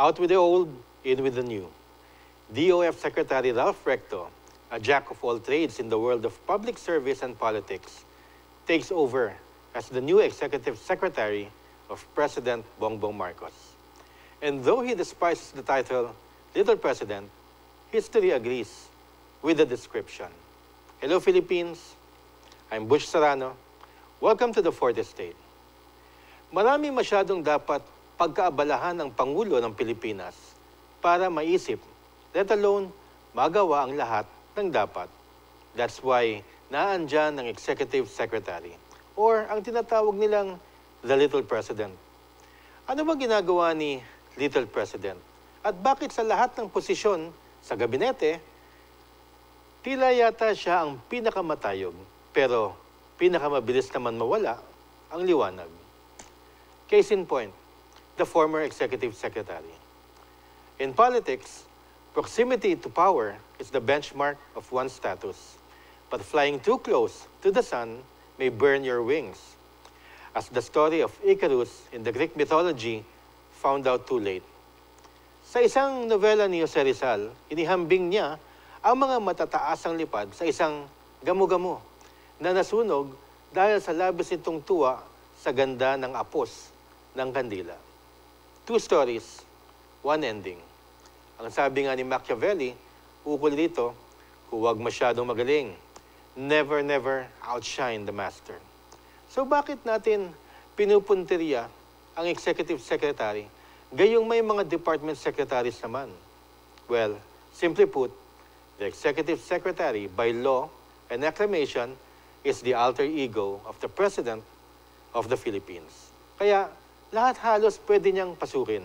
Out with the old, in with the new. DOF Secretary Ralph Recto, a jack of all trades in the world of public service and politics, takes over as the new Executive Secretary of President Bongbong Marcos. And though he despises the title Little President, history agrees with the description. Hello, Philippines. I'm Bush Serrano. Welcome to the Fourth Estate. Marami masyadong dapat pagkaabalahan ng Pangulo ng Pilipinas para maisip, let alone magawa ang lahat ng dapat. That's why naandyan ang Executive Secretary or ang tinatawag nilang the Little President. Ano ba ginagawa ni Little President? At bakit sa lahat ng posisyon sa gabinete, tila yata siya ang pinakamatayog, pero pinakamabilis naman mawala ang liwanag. Case in point, the former Executive Secretary. In politics, proximity to power is the benchmark of one's status, but flying too close to the sun may burn your wings, as the story of Icarus in the Greek mythology found out too late. Sa isang nobela ni Jose Rizal, inihambing niya ang mga matataasang lipad sa isang gamo-gamo na nasunog dahil sa labis nitong tuwa sa ganda ng apos ng kandila. Two stories, one ending. Ang sabi nga ni Machiavelli, ukol dito, huwag masyadong magaling. Never, never outshine the master. So bakit natin pinupunteriya ang Executive Secretary, gayong may mga department secretaries naman? Well, simply put, the Executive Secretary, by law and acclamation, is the alter ego of the President of the Philippines. Kaya, lahat halos pwede niyang pasukin.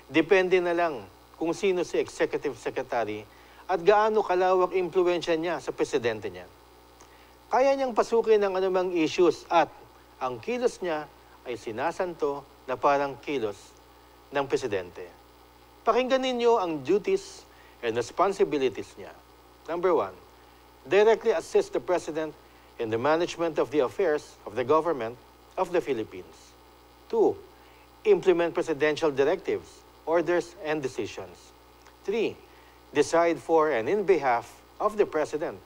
Depende na lang kung sino si Executive Secretary at gaano kalawak impluensya niya sa presidente niya. Kaya niyang pasukin ang anumang issues at ang kilos niya ay sinasanto na parang kilos ng presidente. Pakinggan ninyo ang duties and responsibilities niya. Number 1, directly assist the President in the management of the affairs of the government of the Philippines. 2, implement presidential directives, orders, and decisions. 3, decide for and in behalf of the President,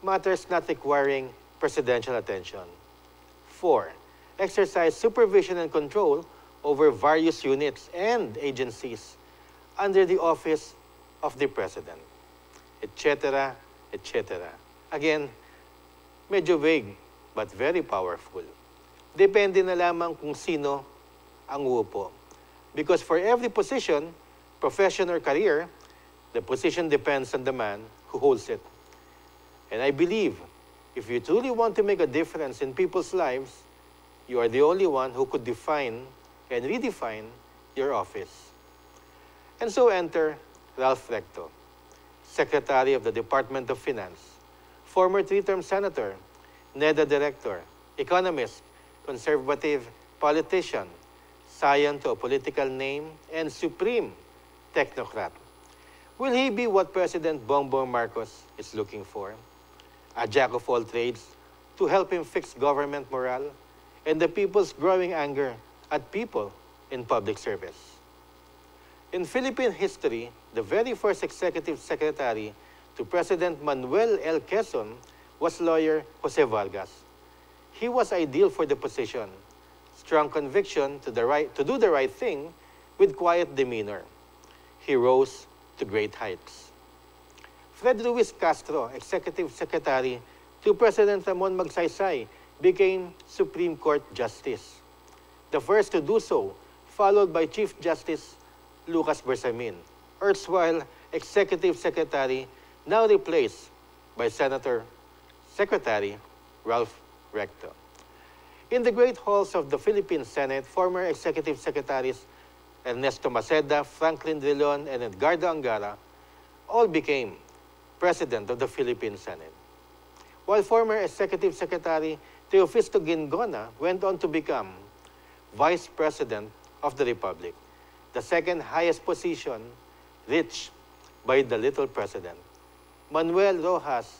matters not requiring presidential attention. 4, exercise supervision and control over various units and agencies under the office of the President, etc., etc. Again, medyo vague, but very powerful. Depende na lamang kung sino ang uupo. Because for every position, profession or career, the position depends on the man who holds it. And I believe, if you truly want to make a difference in people's lives, you are the only one who could define and redefine your office. And so enter Ralph Recto, Secretary of the Department of Finance, former 3-term senator, NEDA director, economist, conservative politician, scion to a political name, and supreme technocrat. Will he be what President Bongbong Marcos is looking for? A jack of all trades to help him fix government morale and the people's growing anger at people in public service. In Philippine history, the very first executive secretary to President Manuel L. Quezon was lawyer Jose Vargas. He was ideal for the position. Strong conviction to do the right thing with quiet demeanor. He rose to great heights. Fred Ruiz Castro, Executive Secretary to President Ramon Magsaysay, became Supreme Court Justice. The first to do so, followed by Chief Justice Lucas Bersamin, erstwhile Executive Secretary, now replaced by Senator Secretary Ralph Recto. In the great halls of the Philippine Senate, former Executive Secretaries Ernesto Maceda, Franklin Drilon, and Edgardo Angara all became President of the Philippine Senate. While former Executive Secretary Teofisto Gingona went on to become Vice President of the Republic, the second highest position reached by the Little President. Manuel Rojas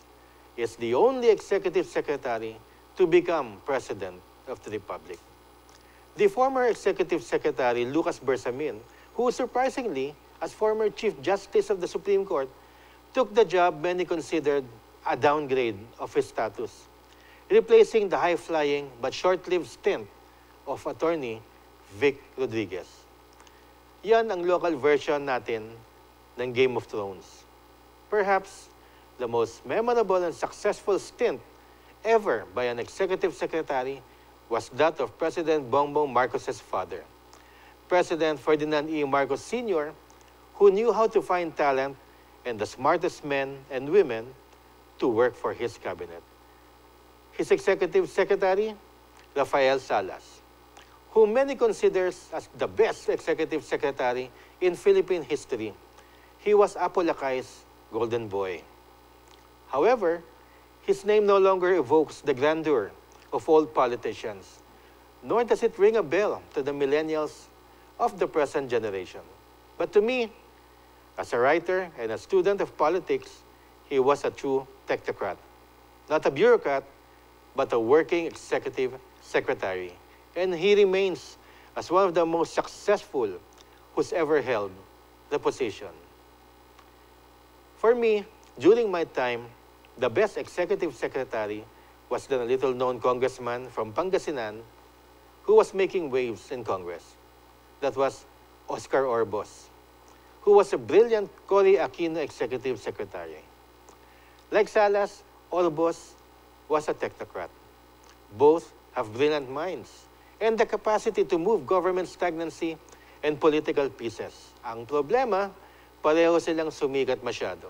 is the only Executive Secretary to become President of the Republic. The former Executive Secretary Lucas Bersamin, who surprisingly, as former Chief Justice of the Supreme Court, took the job many considered a downgrade of his status, replacing the high-flying but short-lived stint of attorney Vic Rodriguez. Yan ang local version natin ng Game of Thrones. Perhaps the most memorable and successful stint ever by an executive secretary was that of President Bongbong Marcos's father, President Ferdinand E. Marcos Sr., who knew how to find talent and the smartest men and women to work for his cabinet. His executive secretary, Rafael Salas, whom many considers as the best executive secretary in Philippine history. He was Apo Lakay's golden boy. However, his name no longer evokes the grandeur of old politicians, nor does it ring a bell to the millennials of the present generation. But to me, as a writer and a student of politics, he was a true technocrat. Not a bureaucrat, but a working executive secretary. And he remains as one of the most successful who's ever held the position. For me, during my time, the best executive secretary was the little-known congressman from Pangasinan who was making waves in Congress. That was Oscar Orbos, who was a brilliant Cory Aquino executive secretary. Like Salas, Orbos was a technocrat. Both have brilliant minds and the capacity to move government stagnancy and political pieces. Ang problema, pareho silang sumikat masyado.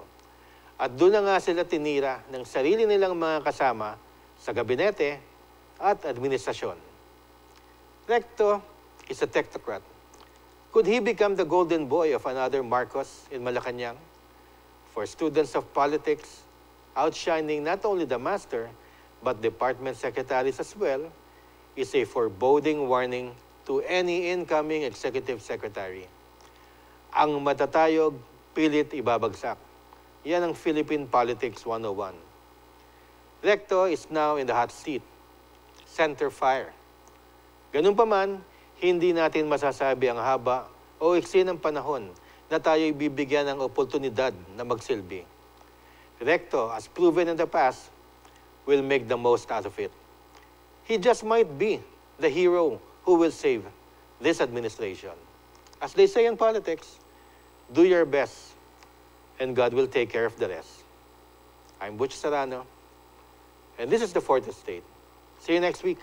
At doon na nga sila tinira ng sarili nilang mga kasama sa gabinete at administrasyon. Recto is a technocrat. Could he become the golden boy of another Marcos in Malacanang? For students of politics, outshining not only the master, but department secretaries as well, is a foreboding warning to any incoming executive secretary. Ang matatayog, pilit ibabagsak. Yan ang Philippine Politics 101. Recto is now in the hot seat, center fire. Ganun pa man, hindi natin masasabi ang haba o iksi ng panahon na tayo'y bibigyan ng oportunidad na magsilbi. Recto, as proven in the past, will make the most out of it. He just might be the hero who will save this administration. As they say in politics, do your best, and God will take care of the rest. I'm Butch Serrano, and this is the Fourth Estate. See you next week.